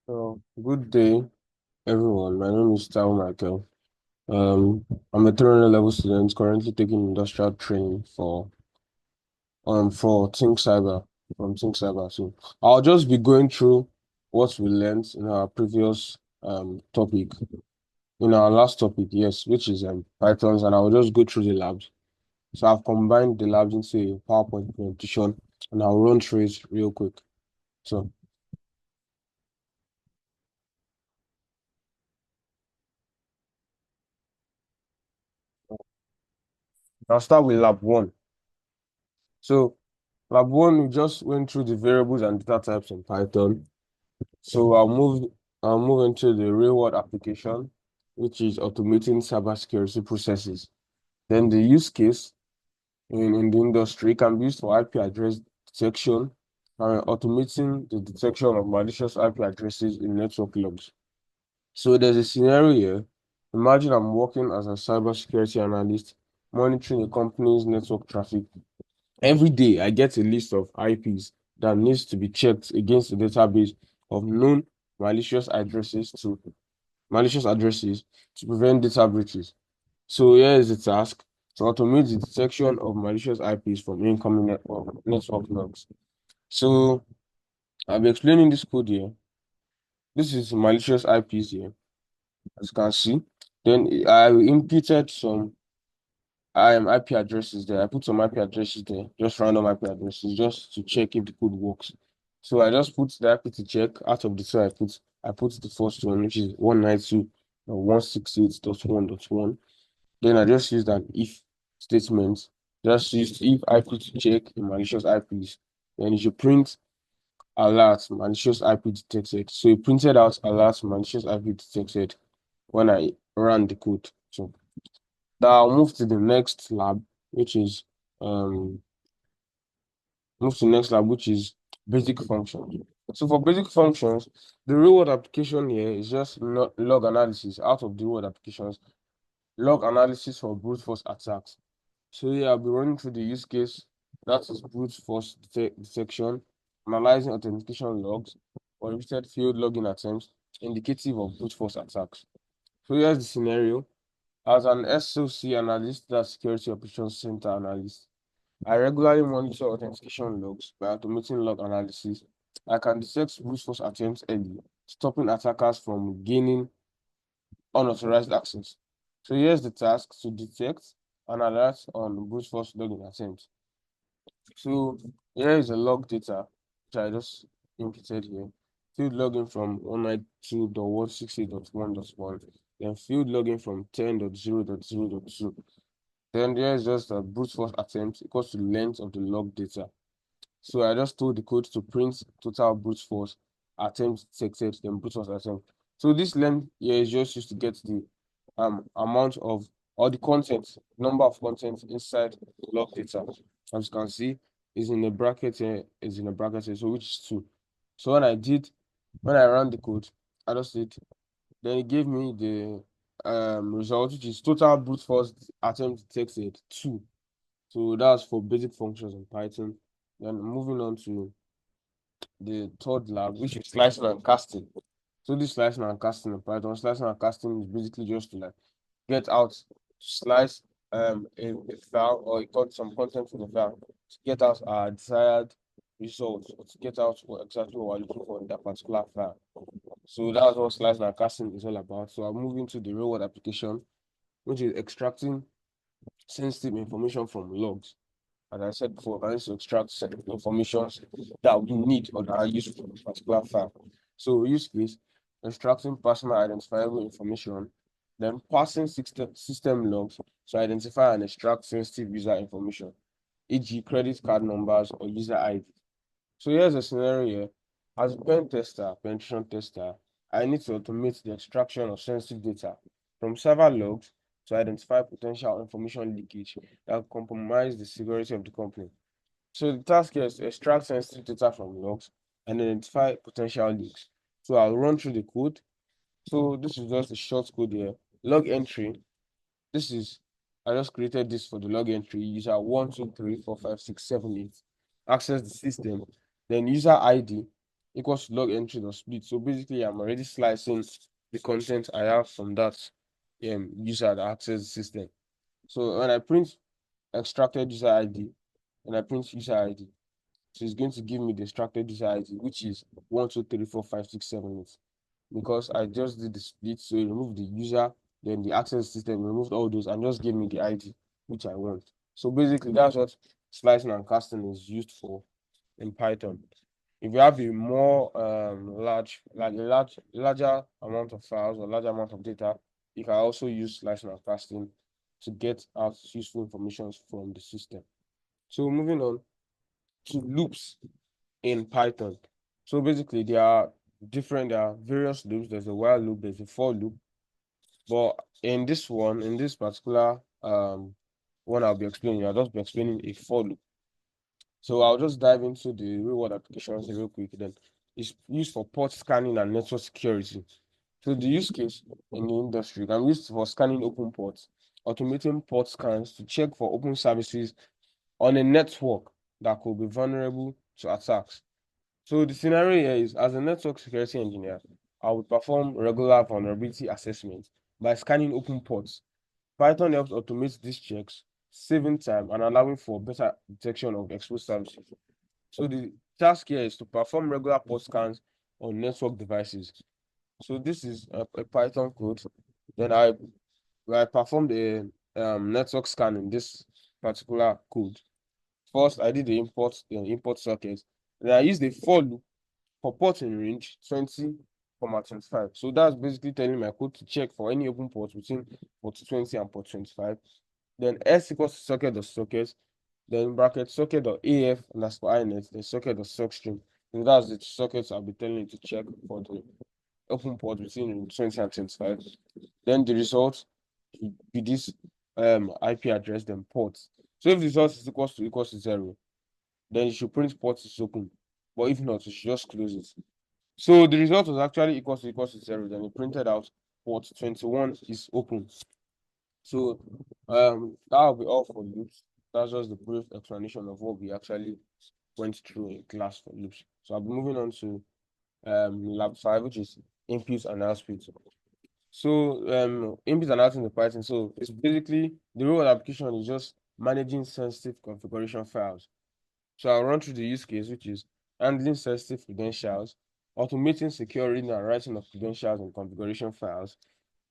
Good day, everyone. My name is Tao Michael. I'm a 300 level student currently taking industrial training for Think Cyber from Think Cyber. So I'll just be going through what we learned in our previous topic, in our last topic, yes, which is Pythons, and I'll just go through the labs. So I've combined the labs into a PowerPoint presentation, and I'll run through it real quick. So I'll start with lab one. So lab one, we just went through the variables and data types in Python. So I'll move into the real world application, which is automating cybersecurity processes. Then the use case in the industry can be used for IP address detection and automating the detection of malicious IP addresses in network logs. So there's a scenario here. Imagine I'm working as a cybersecurity analyst, monitoring a company's network traffic. Every day, I get a list of IPs that needs to be checked against a database of known malicious addresses to malicious addresses to prevent data breaches. So here is the task to automate the detection of malicious IPs from incoming network logs. So I'll be explaining this code here. This is malicious IPs here, as you can see. Then I imputed some IP addresses there. I put some IP addresses there, just random IP addresses, just to check if the code works. So I just put the IP to check out of the two I put the first one, which is 192.168.1.1. Then I just used an if statement. Just used if IP to check in malicious IPs. Then it should print alert malicious IP detected. So it printed out alert malicious IP detected when I ran the code. So now I'll move to the next lab, which is um move to the next lab, which is basic functions. So for basic functions, the real world application here is just log analysis out of the real world applications, log analysis for brute force attacks. So yeah, I'll be running through the use case. That is brute force detection, analyzing authentication logs for repeated field login attempts, indicative of brute force attacks. So here's the scenario. As an SOC analyst, that's Security Operations Center analyst, I regularly monitor authentication logs by automating log analysis. I can detect brute force attempts early, stopping attackers from gaining unauthorized access. So here's the task to detect and alert on brute force login attempts. So here is the log data, which I just inputted here. Field login from 192.168.1.1, then field login from 10.0.0.2. Then there is just a brute force attempt equals to the length of the log data. So I just told the code to print total brute force attempt detected, then brute force attempt. So this length here is just used to get the amount of or the content, number of content inside the log data. As you can see, is in a bracket here, is in a bracket here, so which is 2. So when I ran the code, I just did, then it gave me the result, which is total brute force attempt detected 2. So that's for basic functions in Python. Then moving on to the third lab, which is slicing and casting. So this slicing and casting in Python, slicing and casting is basically just to like get out, slice a file or some content from the file to get out our desired results or to get out what exactly what we're looking for in that particular file. So that's what slicing and casting is all about. So I'm moving to the real world application, which is extracting sensitive information from logs. As I said before, I used to extract certain information that we need or that are useful for a particular file. So use case, extracting personal identifiable information, then passing system logs to identify and extract sensitive user information, e.g. credit card numbers or user ID. So here's a scenario here. As a penetration tester, I need to automate the extraction of sensitive data from server logs to identify potential information leakage that will compromise the security of the company. So the task here is to extract sensitive data from logs and identify potential leaks. So I'll run through the code. So this is just a short code here. Log entry. This is I just created this for the log entry. User 1234567 8. Access the system. Then user ID. equals to log entry dot split. So basically, I'm already slicing the content I have from that user that access the system. So when I print extracted user ID, and I print user ID, so it's going to give me the extracted user ID, which is 1, 2, 3, 4, 5, 6, 7, 8. Because I just did the split, so it removed the user, then the access system removed all those and just gave me the ID which I want. So basically, that's what slicing and casting is used for in Python. If you have a more larger amount of files or larger amount of data, you can also use slicing and casting to get out useful information from the system. So moving on to loops in Python. So basically, there are various loops. There's a while loop, there's a for loop. But in this particular one I'll be explaining, I'll just be explaining a for loop. So I'll just dive into the real world applications real quick. Then it's used for port scanning and network security. So the use case in the industry can be used for scanning open ports, automating port scans to check for open services on a network that could be vulnerable to attacks. So the scenario here is, as a network security engineer, I would perform regular vulnerability assessments by scanning open ports. Python helps automate these checks, saving time and allowing for better detection of exposed services. So the task here is to perform regular port scans on network devices. So this is a Python code. Then I performed a network scan in this particular code. First, I did the import socket. Then I used the for loop for port in range 20, 25. So that's basically telling my code to check for any open port between port 20 and port 25. Then S equals to socket dot socket, then bracket socket dot AF underscore inet, then socket dot sockstream. So that's the sockets I'll be telling you to check for the open port between 20 and 25. Then the result should be this IP address, then port. So if the result is equals to 0, then you should print port is open. But if not, you should just close it. So the result was actually equals to 0. Then it printed out port 21 is open. So that will be all for loops. That's just the brief explanation of what we actually went through in class for loops. So I'll be moving on to lab 5, which is inputs and outputs. So inputs and outputs in the Python. So it's basically the real application is just managing sensitive configuration files. So I'll run through the use case, which is handling sensitive credentials, automating secure reading and writing of credentials and configuration files.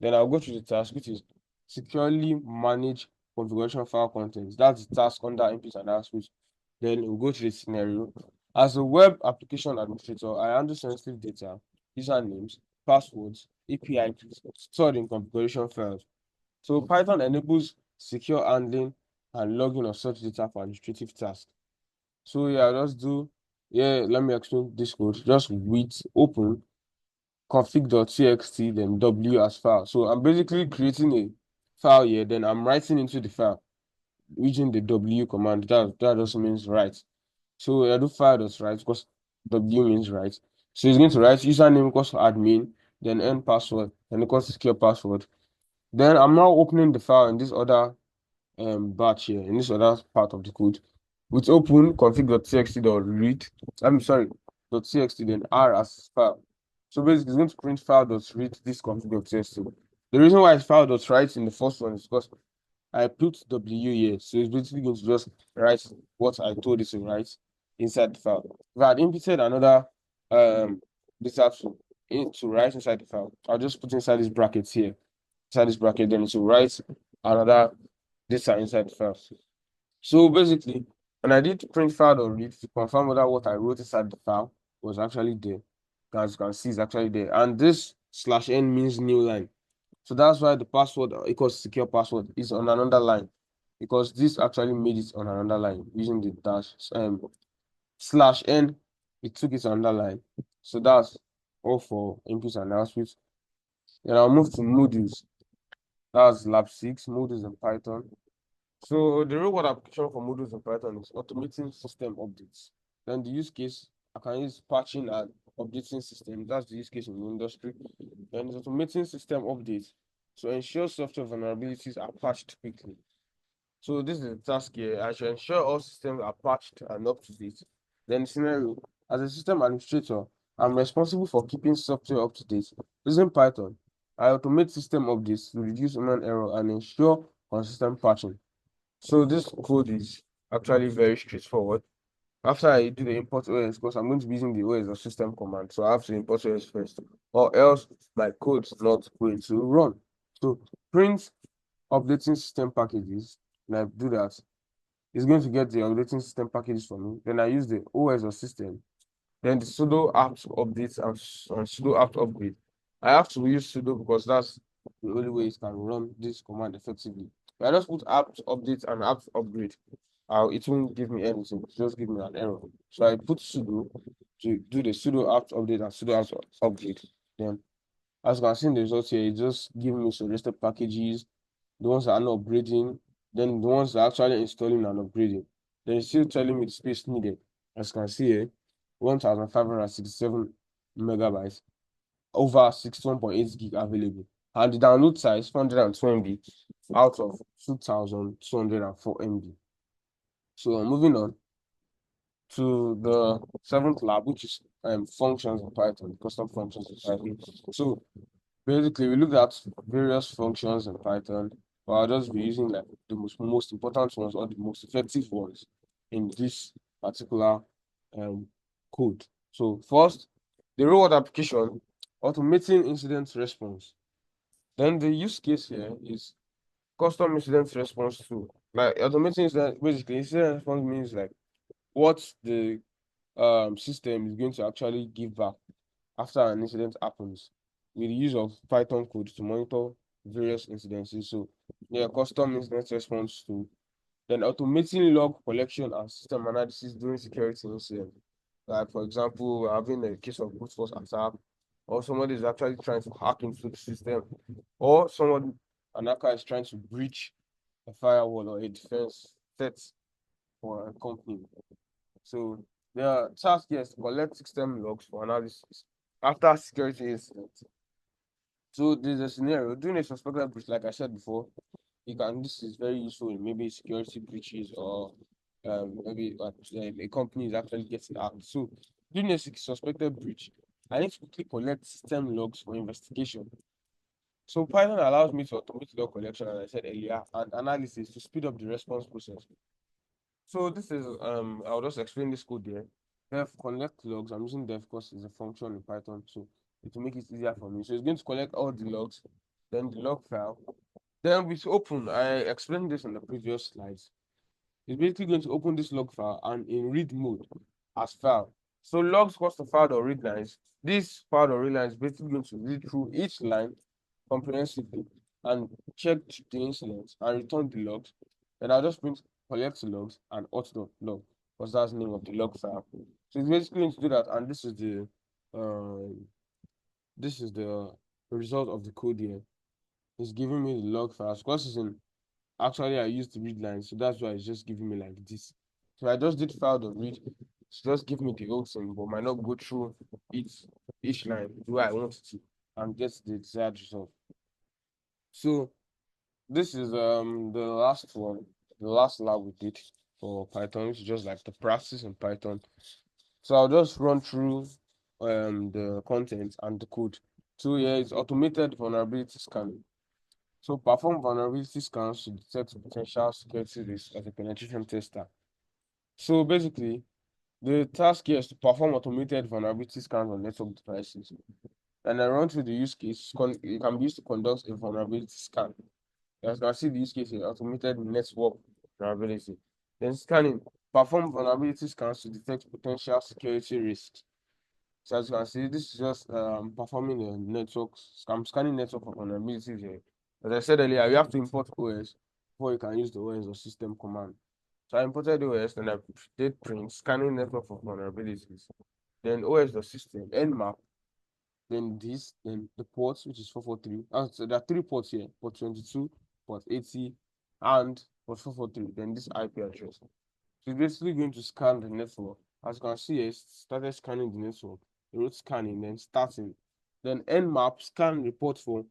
Then I'll go to the task, which is securely manage configuration file contents. That's the task under input and output. Then we'll go to the scenario. As a web application administrator, I handle sensitive data, usernames, passwords, API keys stored in configuration files. So Python enables secure handling and logging of such data for administrative tasks. So yeah, let me explain this code. Just with open config.txt, then w as file. So I'm basically creating a file here, then I'm writing into the file using the w command. That also means write. So I do file.write because w means write. So it's going to write username equals to admin, then end password, and equals to secure password. Then I'm now opening the file in this other batch here, in this other part of the code. With open config.txt.read, I'm sorry, .txt, then r as file. So basically, it's going to print file.read this config.txt. The reason why it's file.write in the first one is because I put w here, so it's basically going to just write what I told it to write inside the file. If I had inputted another data to write inside the file, I'll just put inside this bracket here, inside this bracket, then it will write another data inside the file. So basically, when I did print file or read to confirm whether what I wrote inside the file was actually there, as you can see, it's actually there. And this /n means new line. So that's why the password equals secure password is on another line, because this actually made it on another line using the dash /n. It took it on another line. So that's all for inputs and outputs. Then I'll move to modules. That's lab 6, modules in Python. So the real world application for modules in Python is automating system updates. Then the use case, I can use patching and updating system. That's the use case in the industry. Then it's automating system updates to ensure software vulnerabilities are patched quickly. So this is the task here. I should ensure all systems are patched and up to date. Then the scenario, as a system administrator, I'm responsible for keeping software up to date. Using Python, I automate system updates to reduce human error and ensure consistent patching. So this code is actually very straightforward. After I do the import OS, because I'm going to be using the OS or system command, so I have to import OS first, or else my code's not going to run. So print updating system packages, and I do that. It's going to get the updating system packages for me. Then I use the OS or system. Then the sudo apt updates and sudo apt upgrade. I have to use sudo because that's the only way it can run this command effectively. If I just put apt update and apt upgrade, it won't give me anything. It just give me an error. So I put sudo to do the sudo apt update and sudo apt upgrade. Then, as you can see in the results here, it just give me suggested packages, the ones that are not upgrading, then the ones that are actually installing and upgrading. Then it's still telling me the space needed. As you can see here, 1567 megabytes, over 61.8 gig available. And the download size 420 MB out of 2204 MB. So moving on to the seventh lab, which is functions in Python, custom functions in Python. So basically, we looked at various functions in Python, but I'll just be using like the most important ones or the most effective ones in this particular code. So first, the reward application, automating incident response. Then the use case here is custom incident response tool. Like automating incident, basically incident response means like what the system is going to actually give back after an incident happens with the use of Python code to monitor various incidences. So yeah, custom incident response tool. Then automating log collection and system analysis during security incident. Like for example, having a case of brute force attack, or somebody is actually trying to hack into the system, or someone an hacker is trying to breach a firewall or a defense set for a company. So the task here is to collect system logs for analysis after security incident. So there's a scenario during a suspected breach, like I said before, this is very useful in maybe security breaches or maybe a company is actually getting hacked. So during a suspected breach, I need to quickly collect system logs for investigation. So Python allows me to automate log collection, as I said earlier, and analysis to speed up the response process. So this is I'll just explain this code here. Def collect logs. I'm using def because it's a function in Python, so it will make it easier for me. So it's going to collect all the logs, then the log file. Then with open, I explained this in the previous slides. It's basically going to open this log file and in read mode as file. So logs cost the file or read lines. This file or read line is basically going to read through each line comprehensively and check the incidents and return the logs. Then I'll just print collect the logs and auth.log because that's the name of the log file. So it's basically going to do that, and this is the result of the code here. It's giving me the log files because it's in actually I used the read line, so that's why it's just giving me like this. So I just did file.read, it's just give me the whole thing, but might not go through each line the way I want it to and get the desired result. So this is the last one, the last lab we did for Python, which is just like the practice in Python. So I'll just run through the content and the code. So yeah, it's automated vulnerability scanning. So perform vulnerability scans to detect potential security risks as a penetration tester. So basically, the task here is to perform automated vulnerability scans on network devices. And I run through the use case. It can be used to conduct a vulnerability scan. As you can see, the use case is automated network vulnerability. Then scanning, perform vulnerability scans to detect potential security risks. So as you can see, this is just performing a network. I'm scanning network for vulnerabilities here. As I said earlier, you have to import OS before you can use the OS or system command. So I imported OS, then I did print scanning network for vulnerabilities. Then OS the system, nmap, then this, then the ports, which is 443. So there are three ports here, port 22, port 80, and port 443. Then this IP address. So it's basically going to scan the network. As you can see, it started scanning the network. It wrote scanning, then starting. Then nmap scan report for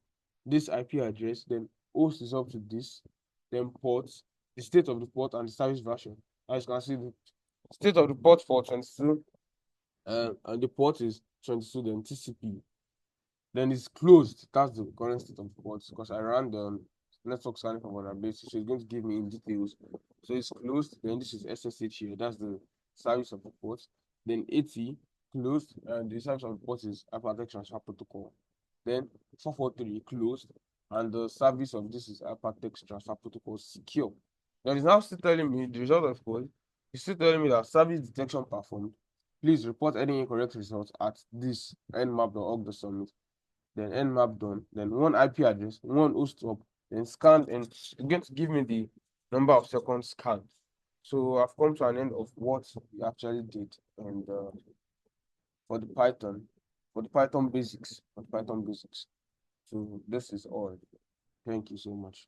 this IP address. Then host is up to this. Then ports, the state of the port and the service version. As you can see, the state of the port for 22, and the port is 22, then TCP. Then it's closed. That's the current state of the port because I ran the network scanning for vulnerability. So it's going to give me in details. So it's closed. Then this is SSH here. That's the service of the port. Then 80 closed. And the service of the port is hypertext transfer protocol. Then 443 closed. And the service of this is hypertext transfer protocol secure. Then it's now still telling me the result of code. It's still telling me that service detection performed. Please report any incorrect results at this nmap.org.submit. Then nmap done, then one IP address, one host hop, then scanned, and it's going to give me the number of seconds scanned. So I've come to an end of what we actually did, and for the Python, basics, So this is all. Thank you so much.